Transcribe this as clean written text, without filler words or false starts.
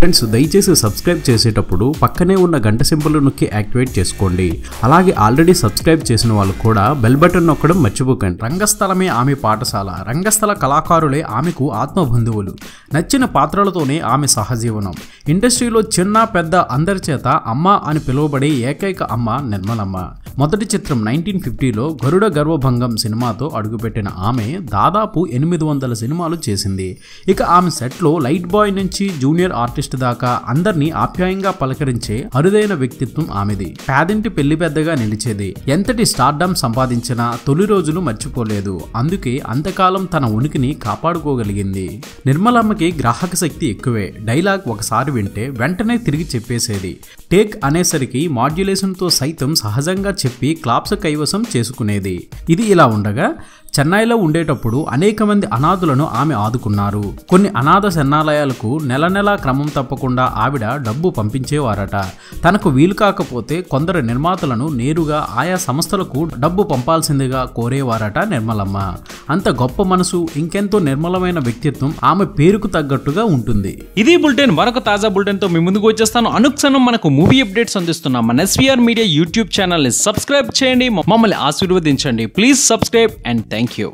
Friends దయచేసి subscribe చేసేటప్పుడు పక్కనే ఉన్న గంట సింబల్ నొక్కి యాక్టివేట్ చేసుకోండి. అలాగే ఆల్రెడీ సబ్స్క్రైబ్ చేసిన వాళ్ళు కూడా బెల్ బటన్ నొక్కడం మర్చిపోకండి. రంగస్థలమే ఆమె పాఠశాల. రంగస్థల కళాకారులే ఆమెకు ఆత్మబంధువులు. నచ్చిన పాత్రలతోనే ఆమె సహజీవనం. ఇండస్ట్రీలో చిన్న పెద్ద అందరి చేత అమ్మ అని పిలువబడే ఏకైక అమ్మ నిర్మలమ్మ. మొదటి చిత్రం 1950లో గరుడ గర్వభంగం సినిమాతో అడుగుపెట్టిన ఆమె దాదాపు 800 సినిమాలు చేసింది. ఇక ఆమె సెట్లో లైట్ బాయ్ నుంచి జూనియర్ ఆర్టిస్ట్ దాకా అందరినీ ఆప్యాయంగా పలకరించే అరుదైన వ్యక్తిత్వం ఆమెది. పేదింటి పెళ్లి పెద్దగా నిలిచేది. ఎంతటి స్టార్డమ్ సంపాదించినా తొలి రోజులు మర్చిపోలేదు. అందుకే అంతకాలం తన ఉనికిని కాపాడుకోగలిగింది. నిర్మలమ్మకి గ్రాహక శక్తి ఎక్కువే. డైలాగ్ ఒకసారి వింటే వెంటనే తిరిగి చెప్పేసేది. టేక్ అనేసరికి మాడ్యులేషన్ తో సైతం సహజంగా చెప్పి క్లాప్స్ కైవసం చేసుకునేది. ఇది ఇలా ఉండగా చెన్నైలో ఉండేటప్పుడు అనేక మంది అనాథులను ఆమె ఆదుకున్నారు. కొన్ని అనాథ శరణాలయాలకు నెల నెలా క్రమం తప్పకుండా ఆవిడ డబ్బు పంపించేవారట. తనకు వీలు కాకపోతే కొందరు నిర్మాతలను నేరుగా ఆయా సంస్థలకు డబ్బు పంపాల్సిందిగా కోరేవారట నిర్మలమ్మ. అంత గొప్ప మనసు, ఇంకెంతో నిర్మలమైన వ్యక్తిత్వం ఆమె పేరుకు తగ్గట్టుగా ఉంటుంది. ఇది బులెటిన్. మరొక తాజా బులెటిన్ తో మీ ముందుకు వచ్చేస్తాను. అనుక్షణం మనకు మూవీ అప్డేట్స్ అందిస్తున్నాం. మన ఎస్వీఆర్ మీడియా యూట్యూబ్ ఛానల్ ని సబ్స్క్రైబ్ చేయండి, మమ్మల్ని ఆశీర్వదించండి. Please subscribe and thank you.